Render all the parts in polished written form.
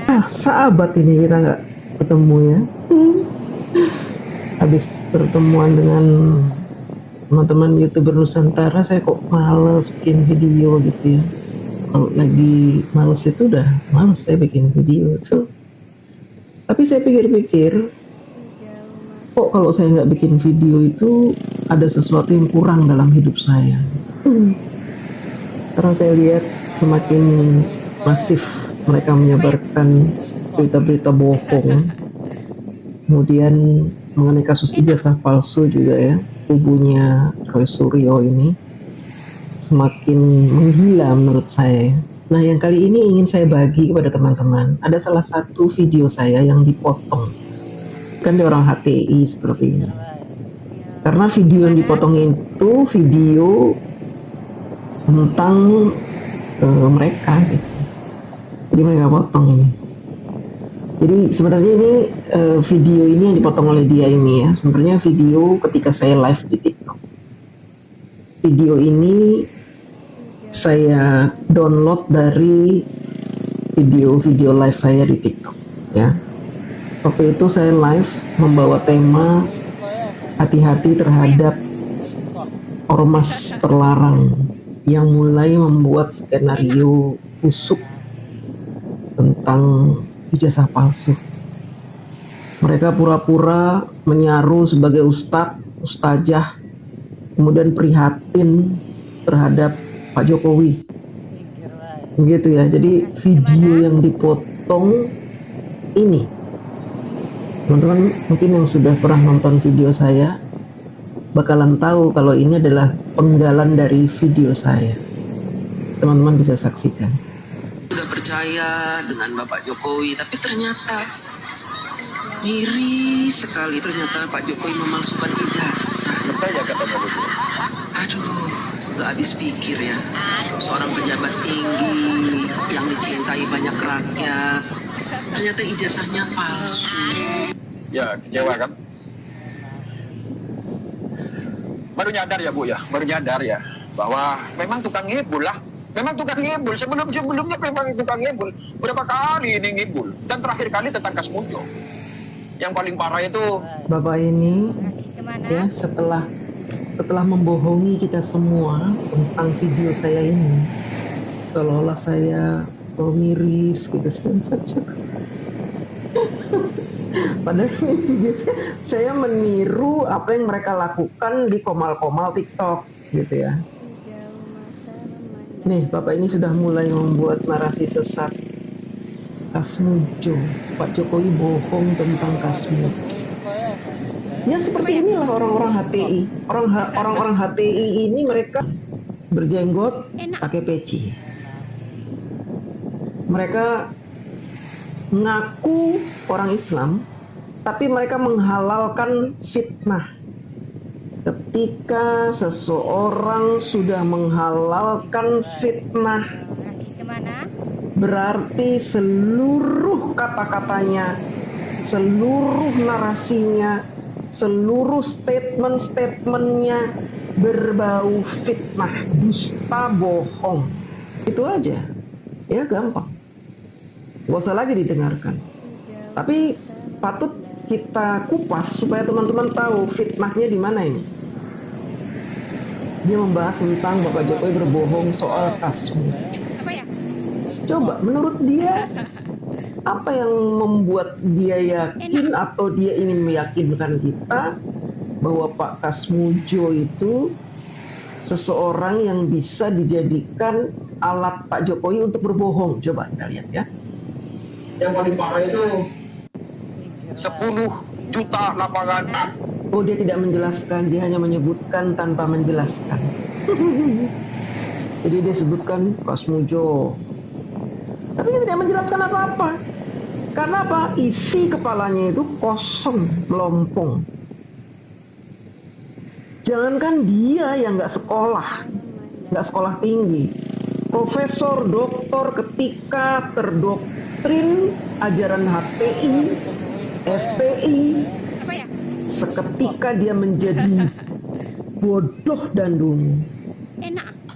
Sahabat ini kita nggak ketemu ya. Habis pertemuan dengan teman-teman YouTuber Nusantara, saya kok males bikin video gitu ya. Kalau lagi males itu udah males saya bikin video tuh. Tapi saya pikir-pikir, kok kalau saya nggak bikin video itu ada sesuatu yang kurang dalam hidup saya. Karena saya lihat semakin masif mereka menyebarkan berita-berita bohong. Kemudian mengenai kasus ijazah palsu juga ya, kubunya Roy Suryo ini semakin menggila menurut saya. Nah, yang kali ini ingin saya bagi kepada teman-teman. Ada salah satu video saya yang dipotong. Kan dia orang HTI seperti ini. Karena video yang dipotong itu video tentang mereka gitu. Jadi mereka potong ini. Jadi sebenarnya ini video ini yang dipotong oleh dia ini ya. Sebenarnya video ketika saya live di TikTok. Video ini saya download dari video-video live saya di TikTok ya. Waktu itu saya live membawa tema hati-hati terhadap ormas terlarang yang mulai membuat skenario busuk tentang ijazah palsu. Mereka pura-pura menyaru sebagai ustadz, ustazah, kemudian prihatin terhadap Pak Jokowi. Begitu ya. Jadi video yang dipotong ini, teman-teman mungkin yang sudah pernah nonton video saya bakalan tahu kalau ini adalah penggalan dari video saya. Teman-teman bisa saksikan. Sudah percaya dengan Bapak Jokowi, tapi ternyata miris sekali, ternyata Pak Jokowi memalsukan ijazah. Percaya katanya begitu. Aduh, gak habis pikir ya. Seorang pejabat tinggi yang dicintai banyak rakyat, ternyata ijazahnya palsu. Ya, kecewa kan? Baru nyadar ya Bu ya, baru nyadar ya bahwa memang tukang ngibul lah. Memang tukang ngibul, sebelumnya memang tukang ngibul. Berapa kali ini ngibul, dan terakhir kali tentang Kasmujo. Yang paling parah itu Bapak ini ya setelah membohongi kita semua tentang video saya ini, seolah-olah saya miris gitu, padahal video saya meniru apa yang mereka lakukan di komal-komal TikTok gitu ya. Nih, Bapak ini sudah mulai membuat narasi sesat. Kasmujo, Pak Jokowi bohong tentang Kasmujo. Ya seperti inilah orang-orang HTI. Orang-orang HTI ini mereka berjenggot, pakai peci. Mereka mengaku orang Islam, tapi mereka menghalalkan fitnah. Ketika seseorang sudah menghalalkan fitnah, berarti seluruh kata-katanya, seluruh narasinya, seluruh statement-statementnya berbau fitnah, dusta, bohong. Itu aja, ya gampang. Gak usah lagi didengarkan. Tapi patut kita kupas supaya teman-teman tahu fitnahnya di mana ini. Dia membahas tentang Bapak Jokowi berbohong soal Kasmujo. Coba menurut dia apa yang membuat dia yakin atau dia ingin meyakinkan kita bahwa Pak Kasmujo itu seseorang yang bisa dijadikan alat Pak Jokowi untuk berbohong? Coba kita lihat ya. Yang paling parah itu 10 juta lapangan. Oh, dia tidak menjelaskan, dia hanya menyebutkan tanpa menjelaskan. Jadi dia sebutkan Kasmujo, tapi dia tidak menjelaskan apa-apa. Karena apa? Isi kepalanya itu kosong, melompong. Jangankan dia yang nggak sekolah tinggi, profesor, doktor ketika terdoktrin ajaran HTI, FPI, seketika dia menjadi bodoh dan dungu.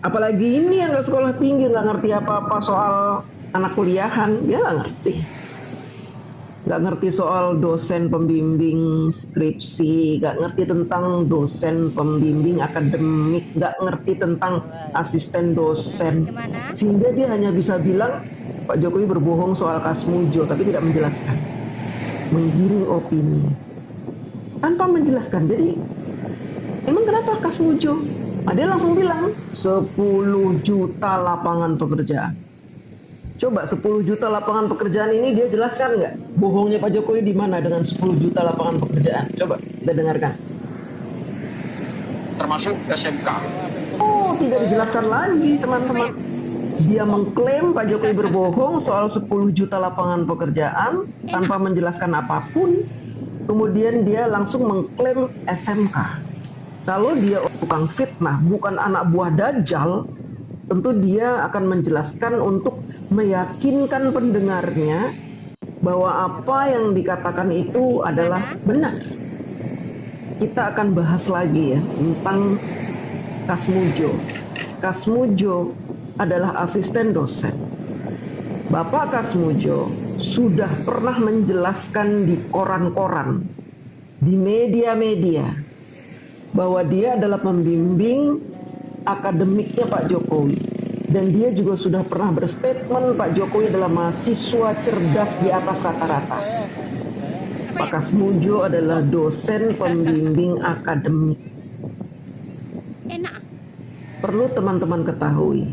Apalagi ini yang nggak sekolah tinggi, nggak ngerti apa-apa soal anak kuliahan, dia nggak ngerti. nggak ngerti soal dosen pembimbing skripsi, nggak ngerti tentang dosen pembimbing akademik, nggak ngerti tentang asisten dosen, sehingga dia hanya bisa bilang Pak Jokowi berbohong soal Kasmujo, tapi tidak menjelaskan, menggiring opini tanpa menjelaskan. Jadi emang kenapa Kasmujo? Nah, dia langsung bilang 10 juta lapangan pekerjaan. Coba 10 juta lapangan pekerjaan ini dia jelaskan nggak? Bohongnya Pak Jokowi di mana dengan 10 juta lapangan pekerjaan? Coba kita dengarkan. Termasuk SMK. Oh, tidak dijelaskan lagi teman-teman. Dia mengklaim Pak Jokowi berbohong soal 10 juta lapangan pekerjaan tanpa menjelaskan apapun. Kemudian dia langsung mengklaim SMK. Kalau dia tukang fitnah, bukan anak buah Dajjal, tentu dia akan menjelaskan untuk meyakinkan pendengarnya bahwa apa yang dikatakan itu adalah benar. Kita akan bahas lagi ya tentang Kasmujo. Kasmujo adalah asisten dosen. Bapak Kasmujo sudah pernah menjelaskan di koran-koran, di media-media, bahwa dia adalah pembimbing akademiknya Pak Jokowi. Dan dia juga sudah pernah berstatement Pak Jokowi adalah mahasiswa cerdas di atas rata-rata. Pak Kasmujo adalah dosen pembimbing akademik. Perlu teman-teman ketahui,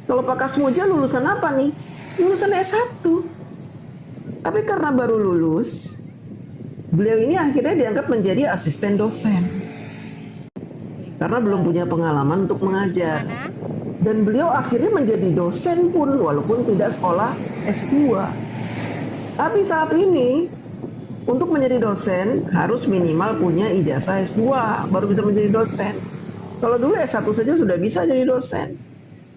kalau Pak Kasmujo lulusan apa nih? Lulusan S1. Tapi karena baru lulus, beliau ini akhirnya dianggap menjadi asisten dosen. Karena belum punya pengalaman untuk mengajar. Dan beliau akhirnya menjadi dosen pun walaupun tidak sekolah S2. Tapi saat ini untuk menjadi dosen harus minimal punya ijazah S2 baru bisa menjadi dosen. Kalau dulu S1 saja sudah bisa jadi dosen.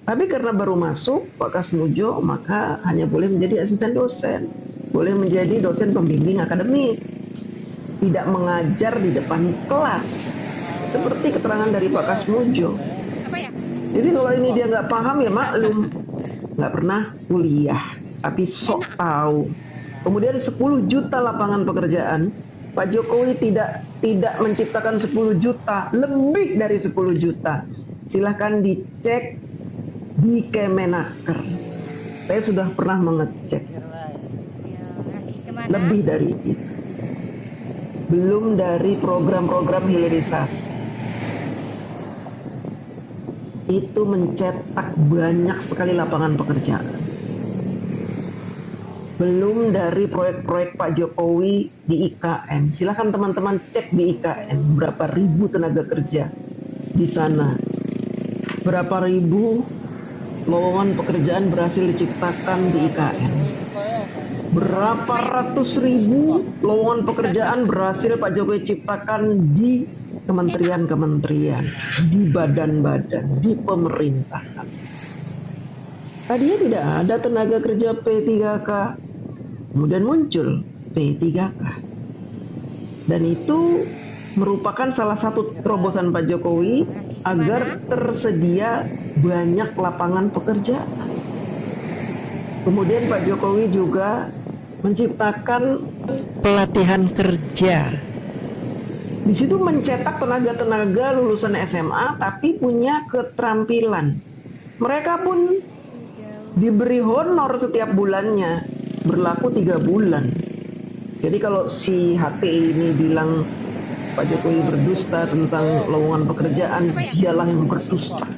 Tapi karena baru masuk Pak Kasmujo, maka hanya boleh menjadi asisten dosen. Boleh menjadi dosen pembimbing akademik. Tidak mengajar di depan kelas. Seperti keterangan dari Pak Kasmujo. Jadi kalau ini dia nggak paham ya maklum, nggak pernah kuliah, tapi sok tahu. Kemudian 10 juta lapangan pekerjaan, Pak Jokowi tidak menciptakan 10 juta, lebih dari 10 juta. Silahkan dicek di Kemenaker. Saya sudah pernah mengecek, lebih dari itu. Belum dari program-program hilirisasi. Itu mencetak banyak sekali lapangan pekerjaan. Belum dari proyek-proyek Pak Jokowi di IKN. Silakan teman-teman cek di IKN berapa ribu tenaga kerja di sana. Berapa ribu lowongan pekerjaan berhasil diciptakan di IKN. Berapa ratus ribu lowongan pekerjaan berhasil Pak Jokowi ciptakan di kementerian-kementerian, di badan-badan, di pemerintahan. Tadinya tidak ada tenaga kerja P3K, kemudian muncul P3K. Dan itu merupakan salah satu terobosan Pak Jokowi agar tersedia banyak lapangan pekerjaan. Kemudian Pak Jokowi juga menciptakan pelatihan kerja. Di situ mencetak tenaga-tenaga lulusan SMA tapi punya keterampilan. Mereka pun diberi honor setiap bulannya, berlaku 3 bulan. Jadi kalau si HT ini bilang Pak Jokowi berdusta tentang lowongan pekerjaan, dialah yang berdusta.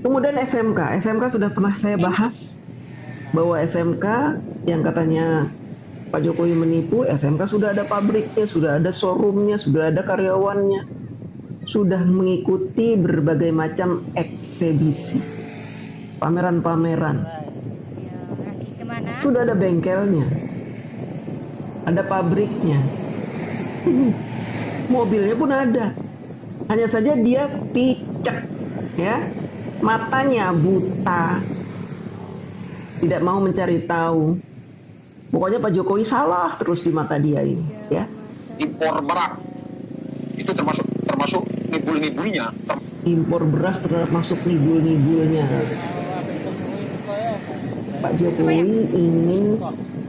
Kemudian SMK sudah pernah saya bahas bahwa SMK yang katanya Pak Jokowi menipu, SMK sudah ada pabriknya, sudah ada showroomnya, sudah ada karyawannya, sudah mengikuti berbagai macam eksebisi, pameran-pameran, sudah ada bengkelnya, ada pabriknya, mobilnya pun ada. Hanya saja dia picek, ya, matanya buta, tidak mau mencari tahu. Pokoknya Pak Jokowi salah terus di mata dia ini, ya. Impor beras itu termasuk nibul-nibulnya. Impor beras termasuk nibul-nibulnya. Pak Jokowi ingin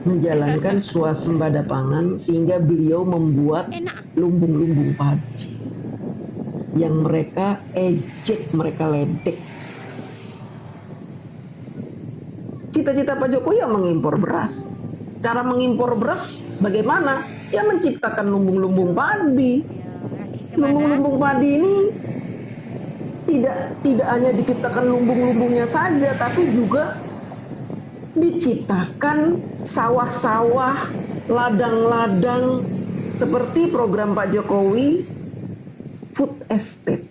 menjalankan swasembada pangan sehingga beliau membuat lumbung-lumbung padi yang mereka ejek, mereka ledek. Cita-cita Pak Jokowi yang mengimpor beras. Cara mengimpor beras bagaimana? Ya menciptakan lumbung-lumbung padi. Lumbung-lumbung padi ini tidak hanya diciptakan lumbung-lumbungnya saja, tapi juga diciptakan sawah-sawah, ladang-ladang seperti program Pak Jokowi food estate.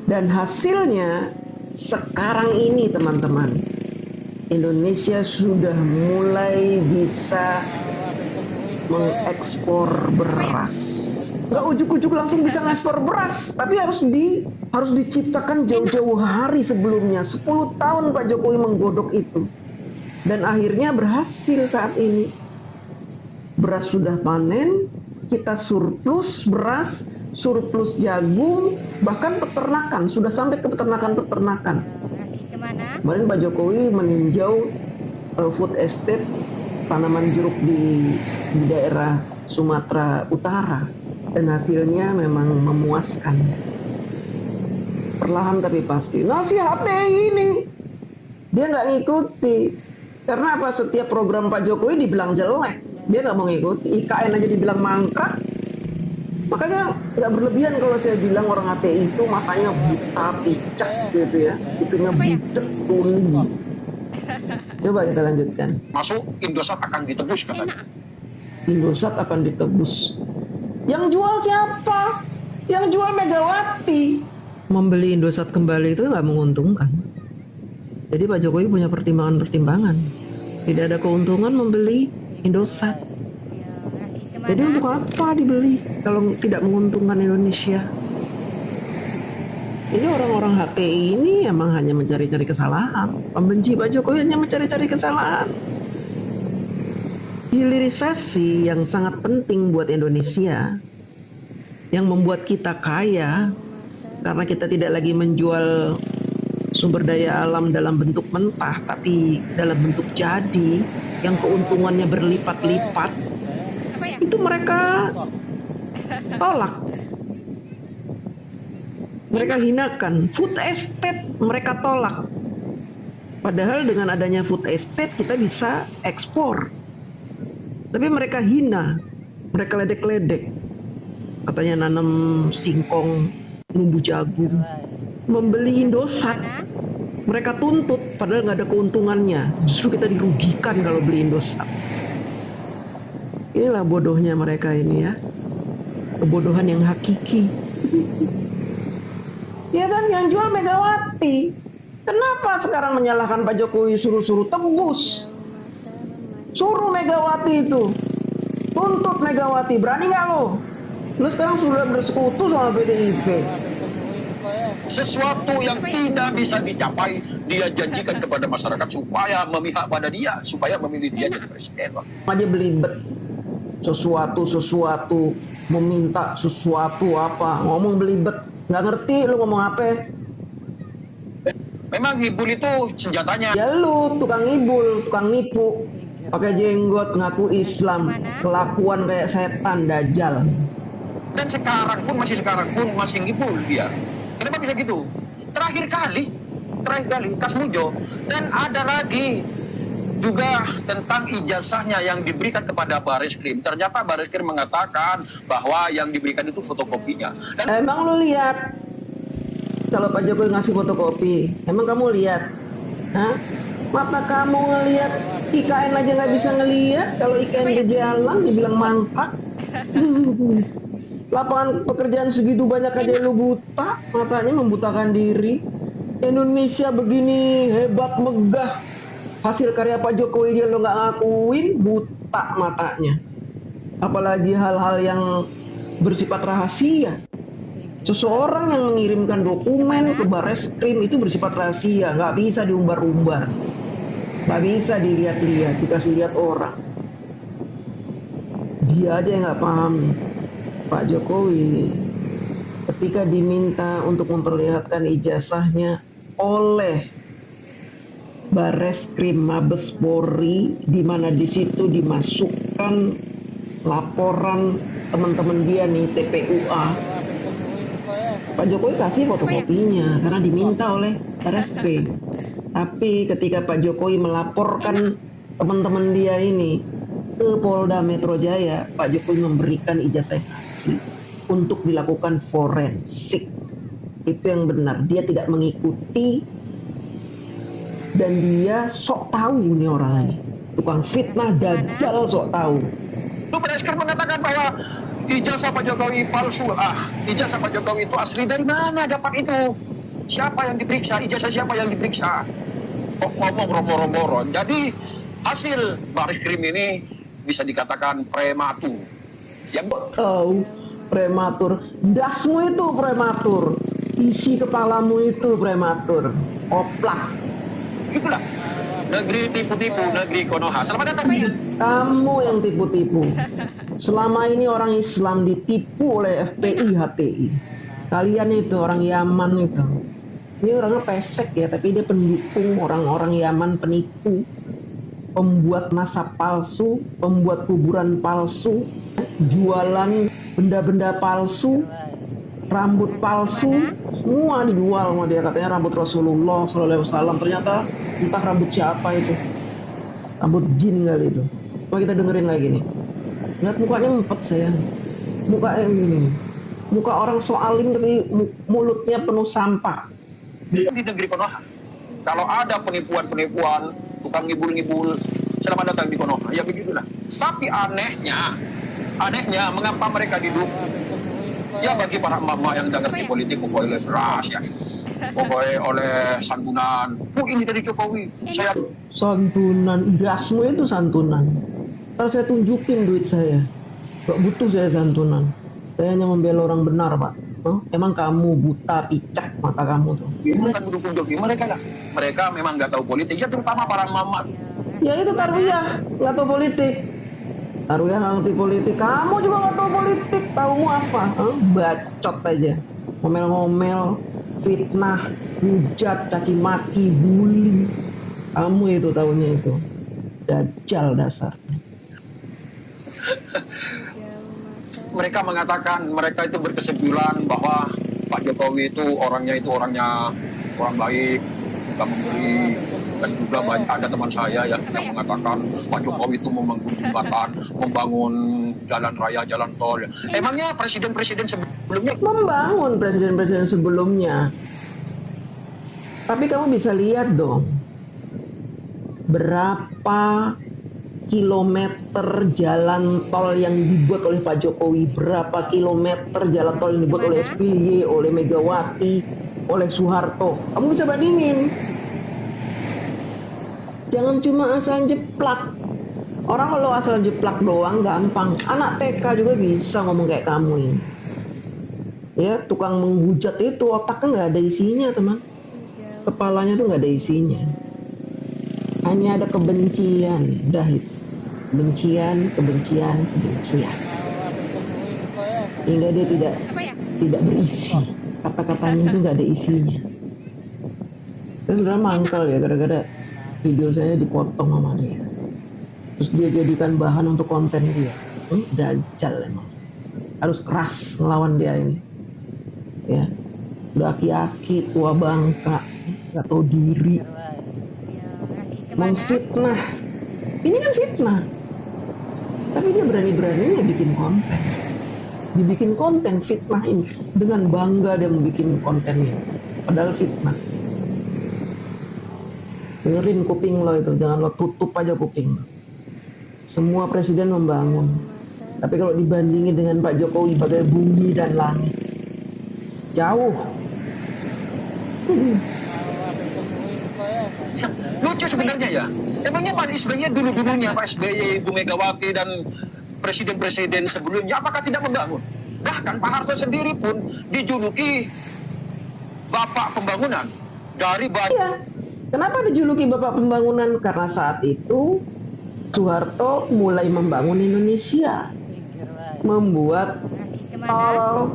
Dan hasilnya sekarang ini teman-teman, Indonesia sudah mulai bisa mengekspor beras. Nggak ujuk-ujuk langsung bisa ngekspor beras, tapi harus diciptakan jauh-jauh hari sebelumnya. 10 tahun Pak Jokowi menggodok itu. Dan akhirnya berhasil saat ini. Beras sudah panen, kita surplus beras, surplus jagung, bahkan peternakan, sudah sampai ke peternakan-peternakan. Kemarin Pak Jokowi meninjau food estate tanaman jeruk di daerah Sumatera Utara, dan hasilnya memang memuaskan. Perlahan tapi pasti. Nasihat ini dia nggak ngikuti. Karena apa? Setiap program Pak Jokowi dibilang jelek, dia nggak mau ngikuti. IKN aja dibilang mangkrak. Makanya nggak berlebihan kalau saya bilang orang HTI itu matanya buta, picak gitu ya. Itunya butek, tuli. Coba kita lanjutkan. Masuk Indosat akan ditebus katanya. Indosat akan ditebus. Yang jual siapa? Yang jual Megawati. Membeli Indosat kembali itu nggak menguntungkan. Jadi Pak Jokowi punya pertimbangan-pertimbangan. Tidak ada keuntungan membeli Indosat. Jadi untuk apa dibeli kalau tidak menguntungkan Indonesia? Ini orang-orang HTI ini emang hanya mencari-cari kesalahan. Pembenci Pak Jokowi hanya mencari-cari kesalahan. Hilirisasi yang sangat penting buat Indonesia, yang membuat kita kaya, karena kita tidak lagi menjual sumber daya alam dalam bentuk mentah, tapi dalam bentuk jadi, yang keuntungannya berlipat-lipat, itu mereka tolak. Mereka hinakan. Food estate mereka tolak. Padahal dengan adanya food estate kita bisa ekspor. Tapi mereka hina, mereka ledek-ledek. Katanya nanam singkong, numbuh jagung, membeli Indosat. Mereka tuntut, padahal nggak ada keuntungannya. Justru kita dirugikan kalau beli Indosat. Inilah bodohnya mereka ini ya. Kebodohan yang hakiki. Ya kan, yang jual Megawati. Kenapa sekarang menyalahkan Pak Jokowi suruh-suruh tebus? Suruh Megawati itu, tuntut Megawati, berani nggak lo? Lo sekarang sudah bersekutu sama PDIP. Sesuatu yang tidak bisa dicapai, dia janjikan kepada masyarakat supaya memihak pada dia, supaya memilih dia jadi presiden. Aja belibet, sesuatu, meminta sesuatu apa, ngomong belibet, nggak ngerti lo ngomong apa. Memang ngibul itu senjatanya. Ya lu tukang ngibul, tukang nipu, pakai jenggot, ngaku Islam, kelakuan kayak setan, dajjal. Dan sekarang pun masih ngibul dia. Kenapa bisa gitu? Terakhir kali Kasmujo, dan ada lagi juga tentang ijazahnya yang diberikan kepada Bareskrim. Ternyata Bareskrim mengatakan bahwa yang diberikan itu fotokopinya. Dan Emang lu lihat kalau Pak Jokowi ngasih fotokopi? Emang kamu lihat? Hah? Mata kamu ngelihat, IKN aja nggak bisa ngelihat. Kalau IKN di jalan dibilang mangkrak. Lapangan pekerjaan segitu banyak aja lu buta, matanya membutakan diri. Indonesia begini hebat megah, hasil karya Pak Jokowi dia lo nggak ngakuin, buta matanya. Apalagi hal-hal yang bersifat rahasia. Seseorang yang mengirimkan dokumen ke Bareskrim itu bersifat rahasia, nggak bisa diumbar-umbar, nggak bisa dilihat-lihat, dikasih lihat orang. Dia aja yang nggak paham. Pak Jokowi ketika diminta untuk memperlihatkan ijazahnya oleh Bareskrim Mabes Polri, di mana di situ dimasukkan laporan teman-teman dia nih TPUA. Pak Jokowi kasih fotokopinya karena diminta oleh Bareskrim. Tapi ketika Pak Jokowi melaporkan teman-teman dia ini ke Polda Metro Jaya, Pak Jokowi memberikan ijazah asli untuk dilakukan forensik. Itu yang benar. Dia tidak mengikuti dan dia sok tahu nih orangnya. Tukang fitnah, dajjal, sok tahu. Lu Bareskrim mengatakan bahwa ijazah Pak Jokowi palsu. Ijazah Pak Jokowi itu asli, dari mana dapat itu? Siapa yang diperiksa? Ijazah siapa yang diperiksa? Kok ngomong romor-romoron. Jadi hasil Bareskrim ini bisa dikatakan prematur. Yang Tahu, prematur. Dasmu itu prematur. Isi kepalamu itu prematur. Oplak. itulah negeri tipu-tipu, negeri Konoha. Selamat datang. Kamu yang tipu-tipu. Selama ini orang Islam ditipu oleh FPI, HTI. Kalian itu orang Yaman itu. Ini orangnya pesek ya, tapi dia pendukung orang-orang Yaman penipu. Pembuat nasab palsu, pembuat kuburan palsu, jualan benda-benda palsu, rambut palsu, semua dijual sama dia. Katanya rambut Rasulullah SAW. Ternyata entah rambut siapa itu, rambut jin kali itu. Coba kita dengerin lagi nih. Lihat mukanya empet saya, mukanya gini, muka orang soalim tapi mulutnya penuh sampah. Di negeri Konoha, kalau ada penipuan-penipuan, tukang ngibul-ngibul, selamat datang di Konoha. Ya begitulah. Tapi anehnya mengapa mereka didukung? Ya bagi para mama yang tidak ngerti politik, pokoknya beras ya, pokoknya oleh santunan. Ini dari Jokowi. Saya Santunan, dasmu itu santunan. Ntar saya tunjukin duit saya. Gak butuh saya santunan. Saya hanya membela orang benar, Pak. Emang kamu buta, picak mata kamu tuh. bukan mendukung Jokowi, mereka lah. Mereka memang nggak tahu politik. Ya terutama para mama. Ya itu Tarwiyah, nggak tahu politik. Tarwiyah nggak ngerti politik. Kamu juga nggak tahu politik. Taumu apa? Bacot aja. Ngomel-ngomel, fitnah, hujat, caci maki, bully. Kamu itu tahunya itu. Dajjal dasarnya. Mereka mengatakan, mereka itu berkesimpulan bahwa Pak Jokowi itu orangnya orang baik, suka memberi. Dan juga banyak ada teman saya yang mengatakan Pak Jokowi itu membangun jembatan, membangun jalan raya, jalan tol. Emangnya presiden-presiden sebelumnya Membangun presiden-presiden sebelumnya. Tapi kamu bisa lihat dong, berapa kilometer jalan tol yang dibuat oleh Pak Jokowi, berapa kilometer jalan tol yang dibuat oleh SBY, oleh Megawati, oleh Soeharto. Kamu bisa bandingin. Jangan cuma asal jeplak. Orang kalau asal jeplak doang gampang. Anak TK juga bisa ngomong kayak kamu ini. Ya, tukang menghujat itu otaknya nggak ada isinya, teman. Kepalanya tuh nggak ada isinya. Hanya ada kebencian, udah itu. Kebencian. Hingga dia tidak berisi. Kata-katanya itu nggak ada isinya. Terus udah mangkal ya gara-gara video saya dipotong sama dia. Terus dia jadikan bahan untuk konten dia. Dajjal emang. Harus keras ngelawan dia ini. Ya. Udah aki-aki, tua bangka, nggak tahu diri. Memfitnah. Ini kan fitnah. Tapi dia berani-beraninya bikin konten. Dibikin konten fitnah ini. Dengan bangga dia membuat kontennya. Padahal fitnah. Dengerin kuping lo itu. Jangan lo tutup aja kuping. Semua presiden membangun. Tapi kalau dibandingin dengan Pak Jokowi bagai bumi dan langit. Jauh. lucu sebenarnya ya. Emangnya Pak SBY dulu-dulunya, Pak SBY, Ibu Megawati dan presiden-presiden sebelumnya, apakah tidak membangun? Bahkan Pak Harto sendiri pun dijuluki Bapak Pembangunan dari banyak. Iya. Kenapa dijuluki Bapak Pembangunan? Karena saat itu Soeharto mulai membangun Indonesia, membuat tol.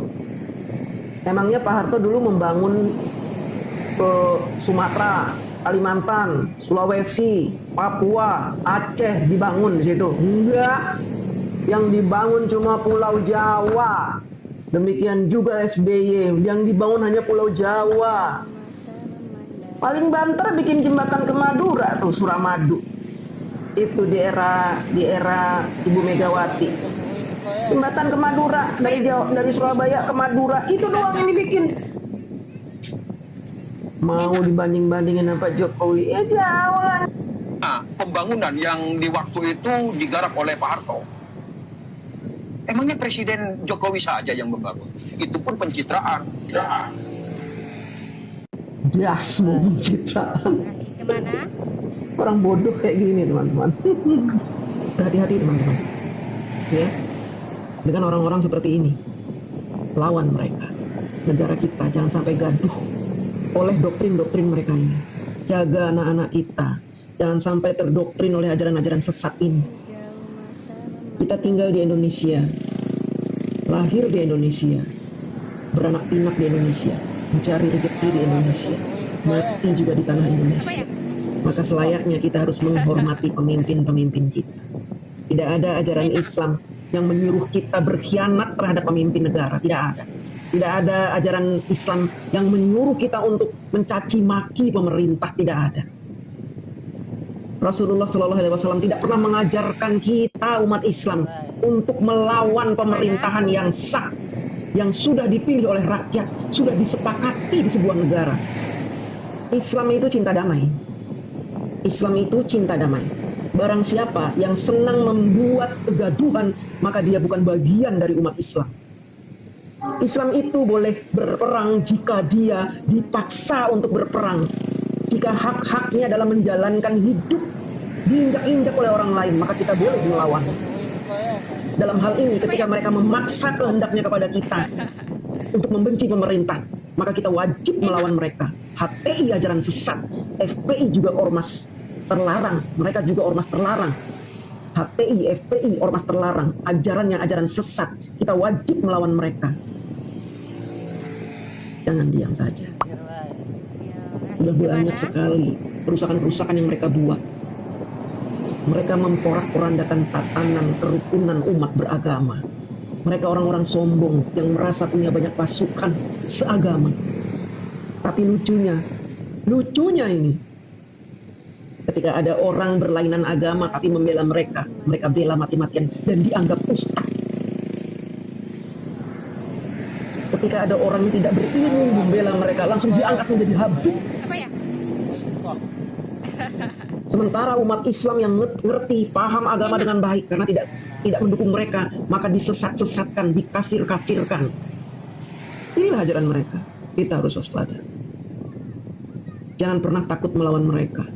Emangnya Pak Harto dulu membangun ke Sumatera, Kalimantan, Sulawesi, Papua, Aceh dibangun di situ. Enggak. Yang dibangun cuma Pulau Jawa. Demikian juga SBY, yang dibangun hanya Pulau Jawa. Paling banter bikin jembatan ke Madura tuh, Suramadu. Itu di era Ibu Megawati. Jembatan ke Madura dari Surabaya ke Madura itu doang yang dibikin. Mau dibanding-bandingin sama Pak Jokowi, ya jauh lah. Nah, pembangunan yang di waktu itu digarap oleh Pak Harto. Emangnya Presiden Jokowi saja yang membangun? Itu pun pencitraan. Bias mau pencitraan. Kemana? Orang bodoh kayak gini teman-teman. Hati-hati teman-teman. Ya, dengan orang-orang seperti ini, lawan mereka. Negara kita jangan sampai gaduh oleh doktrin-doktrin mereka ini. Jaga anak-anak kita, jangan sampai terdoktrin oleh ajaran-ajaran sesat ini. Kita tinggal di Indonesia, lahir di Indonesia, beranak pinak di Indonesia, mencari rezeki di Indonesia, mati juga di tanah Indonesia. Maka selayaknya kita harus menghormati pemimpin-pemimpin kita. Tidak ada ajaran Islam yang menyuruh kita berkhianat terhadap pemimpin negara. Tidak ada. Tidak ada ajaran Islam yang menyuruh kita untuk mencaci maki pemerintah. Tidak ada. Rasulullah SAW tidak pernah mengajarkan kita umat Islam untuk melawan pemerintahan yang sah, yang sudah dipilih oleh rakyat, sudah disepakati di sebuah negara. Islam itu cinta damai. Islam itu cinta damai. Barang siapa yang senang membuat kegaduhan, maka dia bukan bagian dari umat Islam. Islam itu boleh berperang jika dia dipaksa untuk berperang. Jika hak-haknya dalam menjalankan hidup diinjak-injak oleh orang lain, maka kita boleh melawan. Dalam hal ini, ketika mereka memaksa kehendaknya kepada kita untuk membenci pemerintah, maka kita wajib melawan mereka. HTI ajaran sesat, FPI juga ormas terlarang, mereka juga ormas terlarang. HTI, FPI, ormas terlarang, ajarannya ajaran sesat, kita wajib melawan mereka. Jangan diam saja. Sudah banyak sekali kerusakan-kerusakan yang mereka buat. Mereka memporak-porandakan tatanan kerukunan umat beragama. Mereka orang-orang sombong yang merasa punya banyak pasukan seagama. Tapi lucunya ini, ketika ada orang berlainan agama tapi membela mereka, mereka bela mati-matian dan dianggap ustaz. Ketika ada orang yang tidak berilmu membela mereka, langsung diangkat menjadi habib. Apa ya? Sementara umat Islam yang ngerti, paham agama dengan baik, karena tidak mendukung mereka, maka disesat-sesatkan, dikafir-kafirkan. Inilah ajaran mereka. Kita harus waspada. Jangan pernah takut melawan mereka.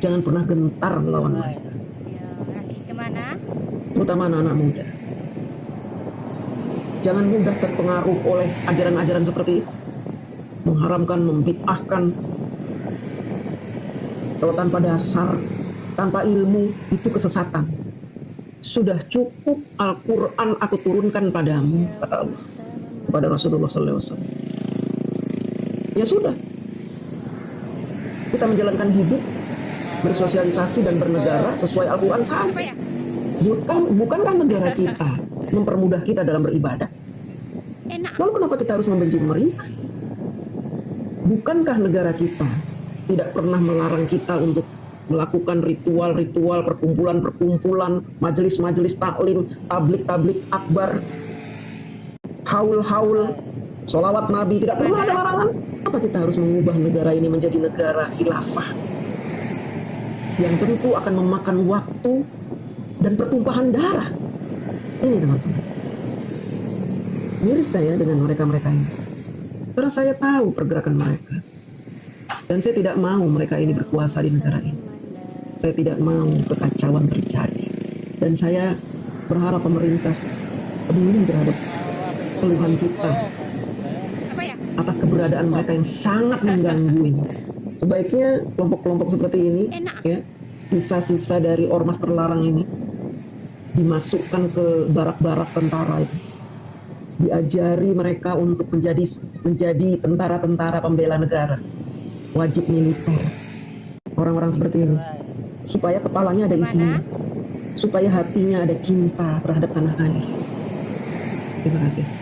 Jangan pernah gentar melawan mereka. Lagi kemana? Terutama anak-anak muda. Jangan mudah terpengaruh oleh ajaran-ajaran seperti itu. Mengharamkan, membid'ahkan. Kalau tanpa dasar, tanpa ilmu, itu kesesatan. Sudah cukup Al-Quran aku turunkan padamu, kata Allah, kepada Rasulullah SAW. Ya sudah. Kita menjalankan hidup, bersosialisasi dan bernegara sesuai Al-Quran saja. Bukankah negara kita mempermudah kita dalam beribadah? Enak. Lalu kenapa kita harus membenci pemerintah? Bukankah negara kita tidak pernah melarang kita untuk melakukan ritual-ritual, perkumpulan-perkumpulan, majelis-majelis taklim, tablik-tablik akbar, haul-haul, sholawat Nabi? Tidak pernah ada larangan. Kenapa kita harus mengubah negara ini menjadi negara khilafah yang tentu akan memakan waktu dan pertumpahan darah? Ini teman-teman, miris saya dengan mereka-mereka ini, karena saya tahu pergerakan mereka, dan saya tidak mau mereka ini berkuasa di negara ini. Saya tidak mau kekacauan terjadi, dan saya berharap pemerintah peduli terhadap keluhan kita Apa ya? atas keberadaan mereka yang sangat mengganggu ini. Sebaiknya kelompok-kelompok seperti ini, ya, sisa-sisa dari ormas terlarang ini dimasukkan ke barak-barak tentara itu, diajari mereka untuk menjadi tentara-tentara pembela negara, wajib militer. Orang-orang seperti ini. Supaya kepalanya ada isinya. Supaya hatinya ada cinta terhadap tanah air. Terima kasih.